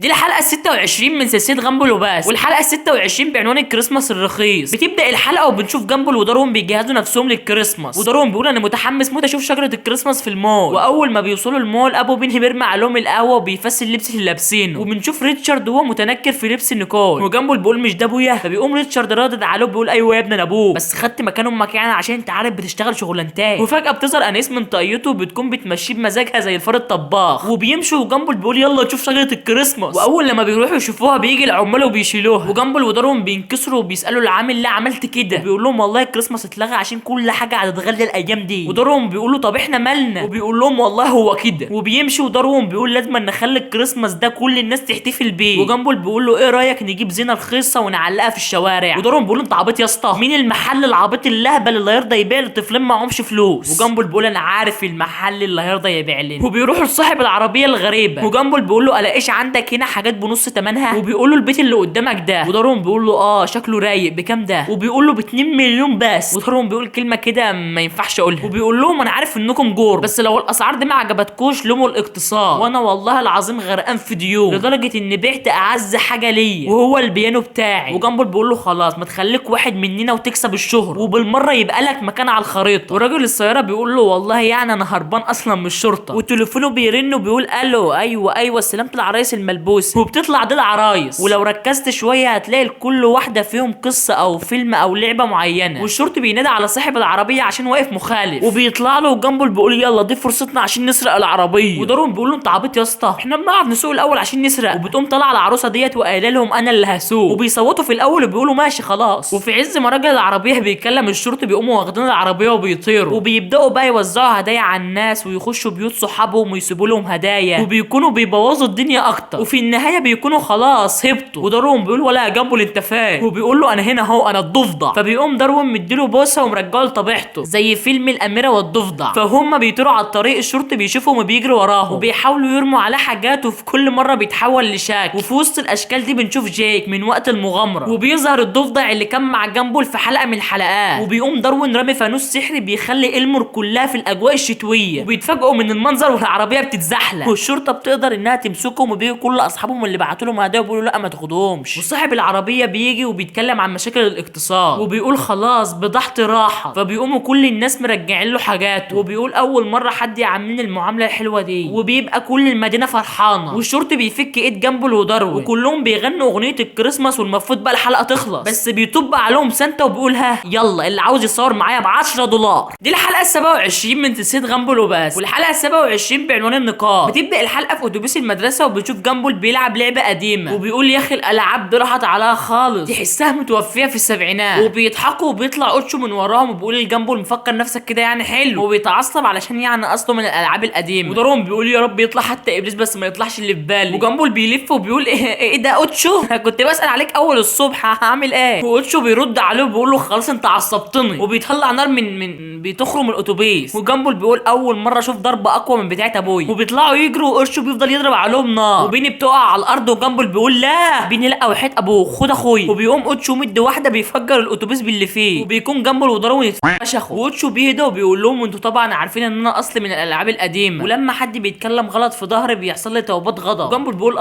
دي الحلقة 26 من سلسلة جامبل وباس، والحلقة 26 بعنوان الكريسماس الرخيص. بتبدأ الحلقة وبنشوف جامبل وداروين بيجهزوا نفسهم للكريسماس، وداروين بيقول انا متحمس موت اشوف شجرة الكريسماس في المول. واول ما بيوصلوا المول ابو بينهي بيرمي عليهم القهوة وبيفسر اللبس اللي لابسينه، وبنشوف ريتشارد وهو متنكر في لبس نيكول، وجامبل بيقول مش ده ابويا، فبيقوم ريتشارد رادد عليه بيقول ايوه يا ابني انا ابوك، بس خدت مكان امك يعني عشان انت عارف بتشتغل شغلانتين. وفجأة بتظهر انيس من طاقيته وبتكون بتمشيه بمزاجها زي الفار الطباخ، وبيمشوا وجامبل بيقول يلا نشوف شجرة الكريسماس. واول لما بيروحوا يشوفوها بيجي العمال وبيشيلوها، وجامبل وداروين بينكسروا وبيسالوا العامل ليه عملت كده، بيقول لهم والله الكريسماس اتلغى عشان كل حاجه هتتغلى الايام دي. وداروين بيقول له طب احنا مالنا، وبيقول لهم والله هو كده، وبيمشي. وداروين بيقول لازم نخلي الكريسماس ده كل الناس تحتفل بيه. وجامبل بيقول له ايه رايك نجيب زينه رخيصه ونعلقها في الشوارع. وداروين بيقول له انت عبيط يا اسطى، مين المحل العبيط اللهبل اللي هيرضى يبيع لطفلين معهمش فلوس. وجامبل بيقول انا عارف المحل اللي هيرضى يبيع لنا. وبيروحوا لصاحب العربيه الغريبه، وجامبل بيقول له الاقيش عندك هنا حاجات بنص ثمنها، وبيقول له البيت اللي قدامك ده. وداروين بيقول له شكله رايق بكام ده، وبيقول له ب 2 مليون بس. وداروين بيقول كلمه كده ما ينفعش اقولها، وبيقول لهم انا عارف انكم جور، بس لو الاسعار دي ما عجبتكوش لوموا الاقتصاد، وانا والله العظيم غرقان في ديون لدرجه اني بعت اعز حاجه ليا وهو البيانو بتاعي. وجامبل بيقول له خلاص ما تخليك واحد مننا وتكسب الشهره وبالمره يبقى لك مكان على الخريطه. وراجل السياره بيقول له والله يعني انا هربان اصلا من الشرطه، وتليفونه بيرن وبيقول الو ايوه سلامه العرايس الملبوسه، وبتطلع دي العرايس، ولو ركزت شويه هتلاقي لكل واحده فيهم قصه او فيلم او لعبه معينه. والشرطي بينادي على صاحب العربيه عشان واقف مخالف، وبيطلع له وجامبل بيقول يلا دي فرصتنا عشان نسرق العربيه. وداروين بيقول له انت عبيط يا اسطى، احنا بنعرف نسوق الاول عشان نسرق. وبتقوم طالعه العروسه ديت وقايله لهم انا اللي هسوق، وبيصوتوا في الاول وبيقولوا ماشي خلاص. وفي عز ما راجل العربيه بيكلم الشرطي بيقوموا واخدين العربيه وبيطيروا، وبيبداوا بقى يوزعوا هدايا على الناس ويخشوا بيوت صحابهم ويسيبوا لهم هدايا، وبيكونوا بيبوظوا الدنيا اكتر، وفي النهايه بيكونوا خلاص هبطوا. وداروين بيقول ولا يا جامبل انت فاهم، وبيقول له انا هنا اهو انا الضفدع. فبيقوم داروين مديله بوسه ومرجعه لطبيعته زي فيلم الاميره والضفدع. فهم بيطيروا على الطريق، الشرطي بيشوفهم وبيجري وراهم وبيحاولوا يرموا عليه حاجات، وفي كل مره بيتحول لشاك. وفي وسط الاشكال دي بنشوف جيك من وقت المغامره، وبيظهر الضفدع اللي كان مع جامبل في حلقه من الحلقات. وبيقوم داروين رامي فانوس سحري بيخلي إلمور كلها في الاجواء الشتويه، وبيتفاجئوا من المنظر والعربيه بتتزحلق، والشرطه بتقدر انها تمسكهم، وبيجي كل اصحابهم اللي بعتوا لهم هدايا وبيقولوا لا ما تاخدهمش. وصاحب العربيه بيجي وبيتكلم عن مشاكل الاقتصاد، وبيقول خلاص بضاعتي راحه، فبيقوموا كل الناس مرجعين له حاجاته، وبيقول اول مره حد يعملني المعامله الحلوه دي، وبيبقى كل المدينه فرحانه. والشرطي بيفك ايد جامبل وداروين، وكلهم بيغنوا اغنيه الكريسماس، والمفروض بقى الحلقه تخلص، بس بيطب عليهم سانتا وبيقول ها يلا اللي عاوز يصور معايا ب $10. دي الحلقه 27 من سلسله جامبل وباس، والحلقه 27 بعنوان النقاط. بتبدا الحلقه في اتوبيس المدرسه، وبنشوف جامبل بيلعب لعبه قديمه، وبيقول يا اخي الالعاب دي راحت عليها خالص، تحسها متوفيه في السبعينات. وبيضحكوا وبيطلع اوتشو من وراهم وبيقول لجامبل مفكر نفسك كده يعني حلو، وبيتعصب علشان يعني اصله من الالعاب القديمه. وداروين بيقول يا رب يطلع حتى ابليس بس ما يطلعش اللي في بالي. وجامبل بيلف وبيقول ايه ده اوتشو كنت بسال عليك اول الصبح هعمل ايه. واوتشو بيرد عليه وبيقول له خلاص انت عصبتني، وبيطلع نار من بيتخرج من الاتوبيس. وجامبل بيقول اول مره اشوف ضربه اقوى من بتاعه ابويا. وبيطلعوا يجروا واوتشو بيفضل يضرب عليهم نار، وبيني بتقع على الارض، وجامبل بيقول لا بيني لا وحياه ابوه خد اخويا. وبيقوم اوتشو مد واحده بيفجر الاتوبيس باللي فيه، وبيكون جامبل وداروين يتفشخوا. واوتشو بيهدى وبيقول لهم انتوا طبعا عارفين ان انا اصلي من الالعاب القديمه، ولما حد بيتكلم غلط في ظهري بيحصل لي توبات غضب. وجامبل بيقول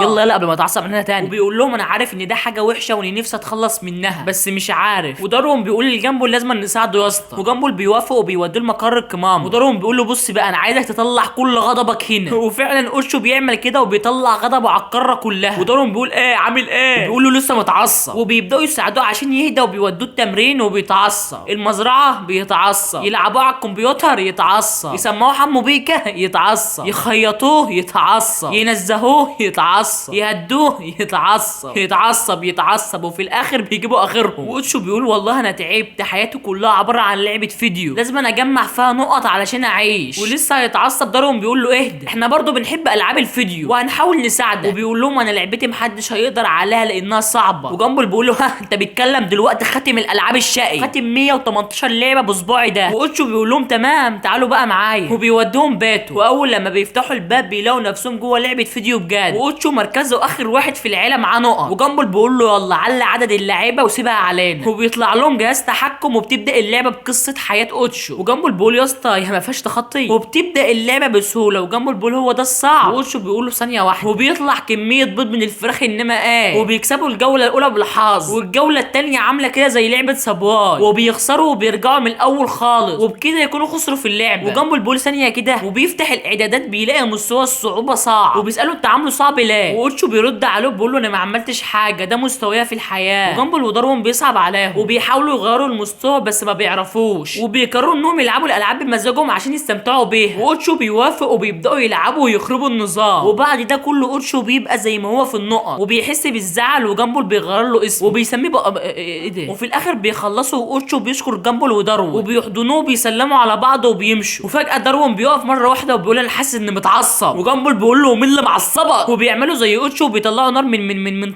يلا قبل ما اتعصب من هنا تاني. وبيقول لهم انا عارف ان ده حاجه وحشه واني نفسي اتخلص منها بس مش عارف. وداروين بيقول لجامبل لازم نساعده يا اسطى، وجامبل بيوافق وبيوديه لمقر القمامه. وداروين بيقول له بص بقى انا عايزك تطلع كل غضبك هنا. وفعلا اوتشو بيعمل كده وبيطلع غضبه على القاره كلها. وداروين بيقول عامل ايه، بيقول له لسه متعصب. وبيبداوا يساعدوه عشان يهدى، وبيودوه التمرين وبيتعصب، المزرعه بيتعصب، يلعبوه على الكمبيوتر يتعصب، يسموه حمو بيكا يتعصب، يخيطوه يتعصب، ينزهوه يتعصب، يهدوه يتعصب، وفي الاخر بيجيبوا اخرهم. واوتشو بيقول والله انا تعبت، حياتي كلها عباره عن لعبه فيديو لازم انا اجمع فيها نقط علشان اعيش. ولسه هيتعصب داروين بيقول له اهدى احنا برضو بنحب العاب الفيديو وهنحاول نساعدك. وبيقول لهم انا لعبتي محدش هيقدر عليها لانها صعبه. وجامبل بيقول له ها انت بيتكلم دلوقتي خاتم الالعاب الشقي، خاتم 118 لعبه باسبوعي ده. واوتشو بيقول لهم تمام تعالوا بقى معايا، وبيودوهم بيته. واول لما بيفتحوا الباب بيلاقوا نفسهم جوه لعبه فيديو بجد، واوتشو مركزه اخر واحد في العيله معاه نقط. وجامبل بيقول له يلا علي عدد اللعيبه وسيبها علينا. وبيطلع لهم جهاز تحكم وبتبدا اللعبه بقصه حياه اوتشو. وجامبل بيقول يا اسطى هي ما فيهاش تخطي، وبتبدا اللعبه بسهوله. وجامبل بيقول هو ده الصعب. واوتشو بيقول له ثانيه واحده وبيطلع كميه بيض من الفراخ انما وبيكسبوا الجوله الاولى بالحظ، والجوله الثانيه عامله كده زي لعبه سبواي، وبيخسروا وبيرجعوا من الاول خالص، وبكده يكونوا خسروا في اللعبه. وجنبه البول ثانيه كده وبيفتح الاعدادات بيلاقي مستوى الصعوبه صعب، وبيساله انت عامله صعب ليه؟ واوتشو بيرد عليه بيقول له انا ما عملتش حاجه، ده مستوايا في الحياه. وجنبه وداروين بيصعب عليهم وبيحاولوا يغيروا المستوى بس ما بيعرفوش، وبيقرروا انهم يلعبوا الالعاب بمزاجهم عشان يستمتعوا بيها. واوتشو بيوافق وبيبداوا يلعبوا ويخربوا النظام. وبعد ده كله اوتشو بيبقى زي ما هو في النقط وبيحس بالزعل، وجامبل بيغير له اسمه وبيسميه بقى ايه ده. وفي الاخر بيخلصوا واوتشو بيشكر جامبل وداروين وبيحضنوه وبيسلموا على بعض وبيمشوا. وفجاه داروين بيقف مره واحده وبيقول انا حاسس اني متعصب، وجامبل بيقول له مين اللي معصبك؟ وبيعملوا زي اوتشو وبيطلعوا نار من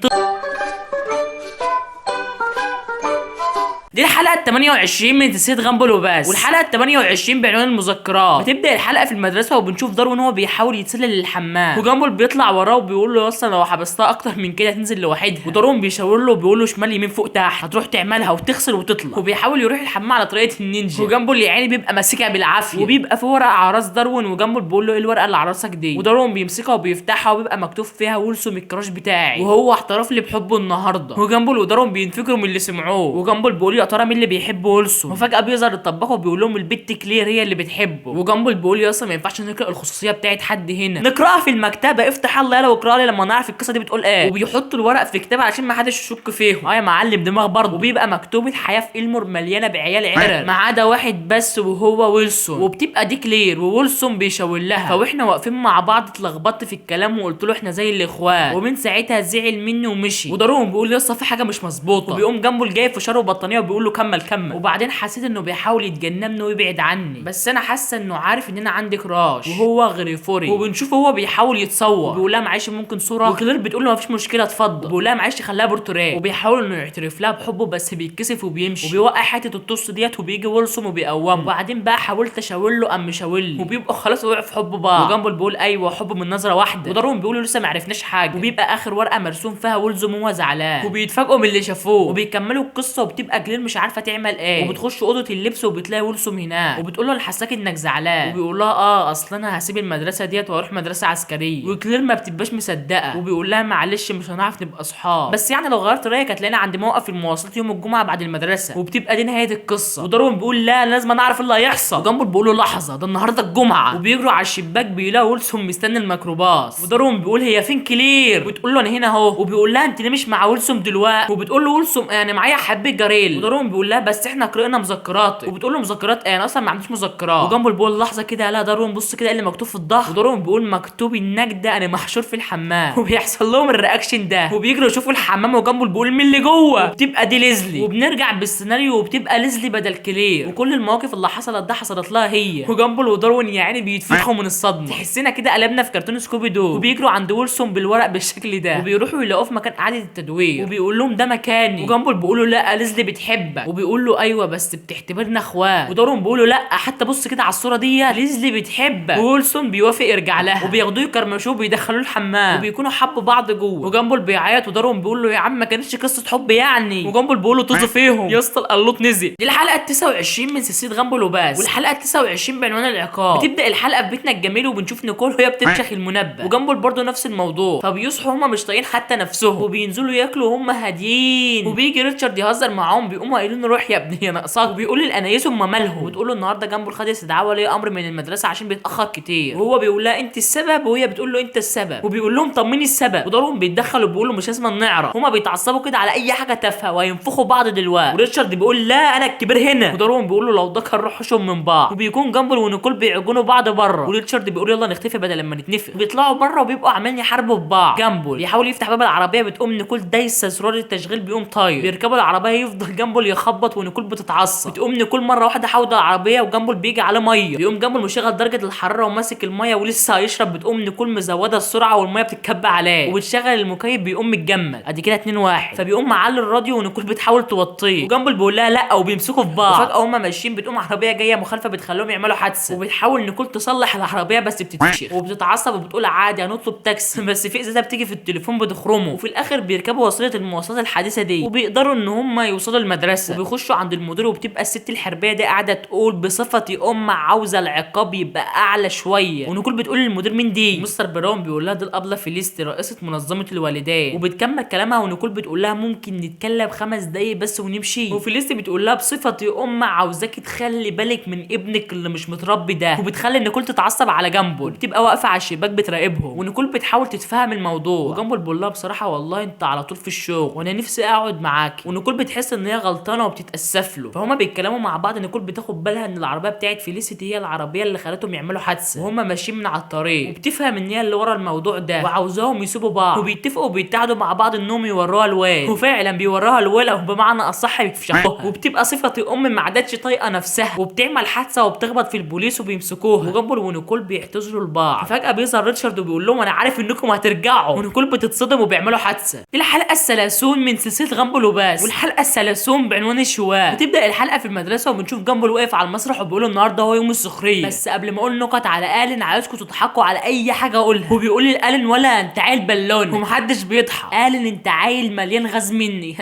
دي الحلقه 28 من سلسله غامبل وبس. والحلقه 28 بعنوان المذكرات. بتبدا الحلقه في المدرسه وبنشوف داروين هو بيحاول يتسلل للحمام، وجامبل بيطلع وراه وبيقول له اصلا لو حبستها اكتر من كده هتنزل لوحدها. وداروين بيشاور له وبيقول له شمال يمين فوق تحت هتروح تعملها وتغسل وتطلع. وبيحاول يروح الحمام على طريقه النينجا، وجامبل يا عيني بيبقى ماسكها بالعافيه، وبيبقى في ورقه على راس داروين، وجامبل بيقول له ايه الورقه اللي على راسك دي؟ وداروين بيمسكها وبيفتحها وبيبقى مكتوب فيها ويلسون الكراش بتاعي وهو احترف لي بحبه النهارده. وجامبل وداروين بينفكروا من اللي سمعوه، وجامبل بيقول يا ترى مين اللي بيحب ويلسون؟ وفجاه بيظهر الطباخ وبيقول لهم البت كلير هي اللي بتحبه. وجامبل بيقول لي اصلا ما ينفعش نقرا الخصوصيه بتاعت حد هنا، نقراها في المكتبه، افتح الله يلا واقرا لي لما نعرف القصه دي بتقول ايه. وبيحطوا الورق في كتاب علشان ما حدش يشك فيهم. يا معلم دماغ برضه. وبيبقى مكتوب الحياه في إلمور مليانه بعيال عرق ما عدا واحد بس وهو ويلسون، وبتبقى دي كلير وويلسون بيشاور لها. فاحنا واقفين مع بعض اتلخبطت في الكلام وقلت له احنا زي الاخوات، ومن ساعتها زعل مني ومشي. وداروين بيقول لي اصلا في حاجه مش مظبوطه، وبيقوم جنبه جايب فشار وبطانيه وبيقول له كمل. وبعدين حسيت انه بيحاول يتجنبني ويبعد عني، بس انا حاسه انه عارف ان انا عندي كراش وهو غريفوري. وبنشوفه هو بيحاول يتصور وبيقول لها معلش ممكن صوره، وكلير بتقول له مفيش مشكله اتفضل، وبيقول لها معلش خليها بورتريه، وبيحاول انه يعترف لها بحبه بس بيتكسف وبيمشي، وبيوقع حته الطص ديت وبيجي ويلسون وبيقومه. وبعدين بقى حاولت اشاور له قام مشاور لي، وبيبقى خلاص وقع في حب بعض. وجامبل بيقول ايوه حب من نظره واحده، وداروين بيقول له لسه ما عرفناش حاجه. وبيبقى اخر ورقه مرسوم فيها ويلسون وهو زعلان، وبيتفاجئوا من اللي شافوه وبيكملوا القصه. وبتبقى كلير مش عارفه تعمل ايه، وبتخش اوضه اللبس وبتلاقي ويلسون هناك، وبتقول له انا حاساك انك زعلان، وبيقول لها اصل انا هسيب المدرسه ديت واروح مدرسه عسكريه. وكلير ما بتبقاش مصدقه وبيقول لها معلش مش هنعرف نبقى اصحاب، بس يعني لو غيرت رايك هتلاقينا عند موقف المواصلات يوم الجمعه بعد المدرسه. وبتبقى دي نهايه القصه. وداروين بيقول لا لازم نعرف اللي هيحصل. وجامبل بيقول له لحظه ده النهارده الجمعه، وبيجروا على الشباك بيلاقوا ويلسون مستني الميكروباص. وداروين بيقول هي فين كلير؟ بتقول له انا هنا اهو، وبيقول لها انت ليه مش مع ويلسون دلوقتي؟ وبتقول له ويلسون يعني معايا حبيب جاريل. وداروين بيقول لها بس احنا قرأنا مذكراتك. وبتقول له مذكرات ايه؟ انا اصلا ما عنديش مذكرات. وجامبل بيقول لحظه كده لا داروين بص كده اللي مكتوب في الظهر. وداروين بيقول مكتوب النجده انا محشور في الحمام. وبيحصل لهم الرياكشن ده وبيجروا يشوفوا الحمام. وجامبل بيقول مين اللي جوه؟ وبتبقى دي ليزلي. وبنرجع بالسيناريو وبتبقى ليزلي بدل كلير، وكل المواقف اللي حصلت ده حصلت لها هي. وجامبل وداروين يعني بيتفشخوا من الصدمه، تحسنا كده قلبنا في كرتون سكوبي دو. وبيجروا عند ويلسون بالورق بالشكل ده، وبيروحوا يلاقوه في مكان اعاده التدوير، وبيقول لهم ده مكاني. وجامبل بيقول له لا ليزلي بتحبك، وبيقول له ايوه بس بتعتبرنا اخوات. وداروين بيقول له لا حتى بص كده على الصوره دي ليزلي بتحبك. وويلسون بيوافق يرجع لها، وبياخدوه يكرمشوه وبيدخلوه الحمام، وبيكونوا حبوا بعض جوه. وجامبل بيعيط وداروين بيقول له يا عم ما كانتش قصه حب يعني. وجامبل بيقول له طز فيهم يا اسطى القلوط نزل. دي الحلقه 29 من سلسله غامبل وبس. والحلقه 29 بعنوان العقاب. بتبدا الحلقه في بيتنا الجميل وبنشوف نيكول وهي بتفشخ المنبه، وجامبل برضه نفس الموضوع. فبيصحوا هم مش طايقين حتى نفسهم، وبينزلوا ياكلوا وهم هاديين. وبيجي ريتشارد يهزر معاهم بيقوموا قايلين له روح يا ابني يا ناقصاك. وبيقول للانايس هم مالهم، وتقول له النهارده جامبل خد استدعاء ولي امر من المدرسه عشان بيتاخر كتير. وهو بيقول لها انت السبب، وهي بتقول له انت السبب. وبيقول لهم طب مين السبب؟ وداروين بيتدخل وبيقول له مش لازم نعرف. هما بيتعصبوا كده على اي حاجه تافهه وهينفخوا بعض دلوقتي. وريتشارد بيقول لا انا الكبير هنا. وداروين بيقول له لو ذكر روحوا شم من بعض. وبيكون جامبل ونيكول بيعجنوا بعض بره، وريتشارد بيقول يلا نختفي بدل لما نتنفق. بيطلعوا بره وبيبقوا عمالين يحاربوا في بعض. جامبل يحاول يفتح باب العربيه بتقوم نيكول دايسه زرار التشغيل بيقوم طاير. بيركبوا العربيه يفضل جامبل يخبط ونيكول بتتعصب. بتقوم نيكول مره واحده حاوده العربيه وجامبل بيجي على ميه. بيقوم جامبل مشغل درجه الحراره وماسك الميه ولسه هيشرب. بتقوم نيكول مزوده السرعه والميه بتتكب عليه، وبتشغل المكيف بيقوم متجمد. ادي كده 2-1. فبيقوم معلي الراديو ونيكول بتحاول توطيه، وجامبل بيقول لها لا وبيمسكوا في بعض. وفجاه هما ماشيين بتقوم عربيه جايه مخالفه بتخليهم يعملوا حادثه، وبتحاول نيكول تصلح العربيه بس بتتفشخ. وبتتعصب وبتقول عادي هنطلب تاكسي بس في ازازه بتيجي في التليفون بتخرمه. وفي الاخر بيركبوا وسيله المواصلات الحديثه دي وبيقدروا ان هم يوصلوا المدرسه. المدرسه وبيخشوا عند المدير، وبتبقى الست الحربيه دي قاعده تقول بصفتي عاوزه العقاب يبقى اعلى شويه. ونيكول بتقول للمدير مين دي؟ مستر براون بيقول لها دي الابله فيليستي رئيسه منظمه الوالدات. وبتكمل كلامها ونيكول بتقول لها ممكن نتكلم 5 دقايق بس ونمشي. وفيليستي بتقول لها بصفتي عاوزاكي تخلي بالك من ابنك اللي مش متربي ده. وبتخلي نيكول تتعصب على جامبل، بتبقى واقفه على الشباك بتراقبهم، ونيكول بتحاول تتفهم الموضوع. وجامبل بيقول لها بصراحه والله انت على طول في الشغل وانا نفسي اقعد معاكي. ونيكول بتحس ان هي غلطانه وبتتاسف له، فهما بيتكلموا مع بعض. نيكول بتاخد بالها ان العربيه بتاعت فيليسيتي هي العربيه اللي خلتهم يعملوا حادثه وهم ماشيين من على الطريق، وبتفهم ان هي اللي ورا الموضوع ده وعاوزاهم يسيبوا بعض. وبيتفقوا وبيتعدوا مع بعض انهم يوروها الواد، وفعلا بيوروها الواد، او بمعنى اصح بيفشخوها. وبتبقى صفتي ما عادتش طايقه نفسها، وبتعمل حادثه وبتخبط في البوليس وبيمسكوها. وجامبل ونيكول بيعتذروا لبعض. فجاه بيظهر ريتشارد وبيقول لهم انا عارف انكم هترجعوا. ونيكول بتتصدم وبيعملوا حادثه. دي الحلقه الثلاثون من سلسله جامبل وباس، والحلقه الثلاثون بعنوان الشواء. بتبدا الحلقه في المدرسه وبنشوف جامبل واقف على المسرح وبيقول النهارده هو يوم السخريه. بس قبل ما اقول نكت على الين عايزكم تضحكوا على اي حاجه اقولها. وبيقول لي الين ولا انت عيل بالون، ومحدش بيضحك. الين انت عيل مليان غاز مني.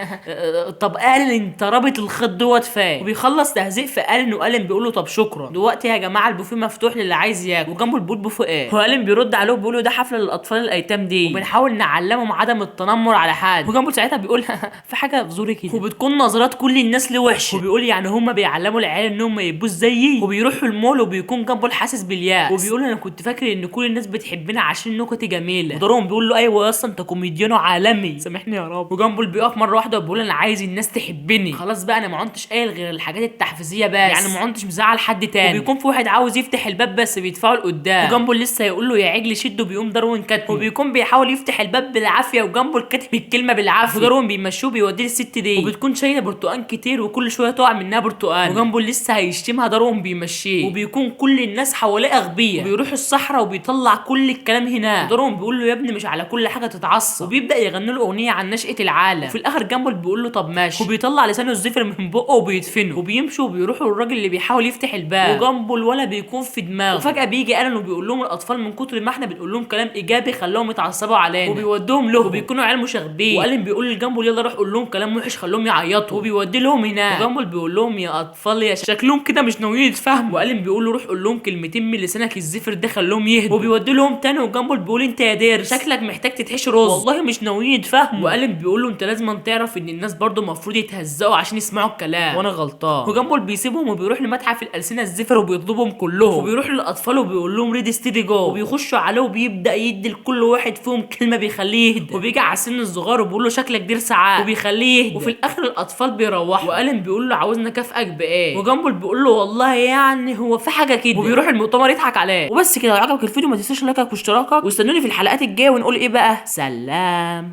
طب الين انت رابط الخيط دوت فين؟ وبيخلص تهزيق في الين، والين بيقول له طب شكرا دلوقتي يا جماعه البوفيه مفتوح للي عايز ياكل. وجنبه البوت بوفيه ايه؟ والين بيرد عليه وبيقول له ده حفله للاطفال الايتام دي، وبنحاول نعلمهم عدم التنمر على حد. وجنبه ساعتها بيقول في حاجه في زوري كده، وبتكون نظرات كل الناس له وحشه. وبيقول يعني هم بيعلموا العيال انهم ما يبقوش زيي. وبيروحوا المول وبيكون جنبه حاسس بالياس، وبيقول انا كنت فاكر ان كل الناس بتحبنا عشان نكتي جميله. ودارهم بيقول له ايوه اصلا انت كوميديان عالمي سامحني يا رب. وجنبه بيقف مره واحده وبيقول انا عايز الناس تحبني خلاص بقى، انا ما عدتش قايل غير الحاجات التحفيزيه بس، يعني ما عدتش مزعل حد تاني. وبيكون في واحد عاوز يفتح الباب بس بيدفعه لقدام، وجنبه لسه يقول له يا عجل شده، بيقوم داروين كاتبه. وبيكون بيحاول يفتح الباب بالعافيه وجنبه الكاتب الكلمه بالعافيه. وداروين بيمشوه بيوديه للست دي، وبتكون شايله برتقان كتير وكل شويه تقع منها برتقان. وجنبه لسه هيشتمها داروين بيمشيه، وبيكون كل الناس حواليه اغبياء. وبيروح الصحراء وبيطلع كل الكلام هناك. وداروين بيقول له يا ابني مش على كل حاجه تتعصب، وبيبدا يغني له اغنيه عن نشأة العالم. وفي الاخر جنبه بيقول له طب ماشي، وبيطلع لسانه الزفر من بقه وبيدفنه. وبيمشوا وبيروحوا للراجل اللي بيحاول يفتح الباب، وجنبه الولا بيكون في دماغه. وفجاه بيجي الين وبيقول لهم الاطفال من كتر ما احنا بنقول لهم كلام ايجابي خلاهم يتعصبوا علينا، وبيودوهم له. وبيكونوا عيال مشاغبين، والين بيقول لجنبه يلا روح قول لهم كلام وحش خلوهم يعيطوا، وبيودي لهم هناك. وجنبه بيقول لهم يا اطفال يا شكلهم كده مش ناويين يتفهموا. والين بيقول له روح قول لهم كلمتين من لسانك الزفر ده خلوهم يهدوا، وبيودي لهم تاني. وجنبه بيقول انت يا دير شكلك محتاج تتحشي رز، والله مش ناويين يتفهموا. والين بيقول له انت لازم تعرف ان الناس برضو المفروض يتهزقوا عشان يسمعوا الكلام وانا غلطان. وجنبه بيسيبهم وبيروح لمتحف الالسنه الزفر وبيطلبهم كلهم، وبيروح للاطفال وبيقول لهم ريدي ستيدي جو، وبيخشوا عليه وبيبدا يدي لكل واحد فيهم كلمه بيخليه يهدى. وبيجي على السن الصغير وبيقول له شكلك دير ساعات وبيخليه يهدى. وفي الاخر الاطفال بيروحوا، والين بيقول له عاوزنا اكافئك بايه؟ وجنبه بيقول له والله يعني هو في حاجه كده، وبيروح المؤتمر يضحك عليه. وبس كده. لو عجبك الفيديو ما تنساش لايكك واشتراكك، واستنوني في الحلقات الجايه ونقول ايه بقى. سلام.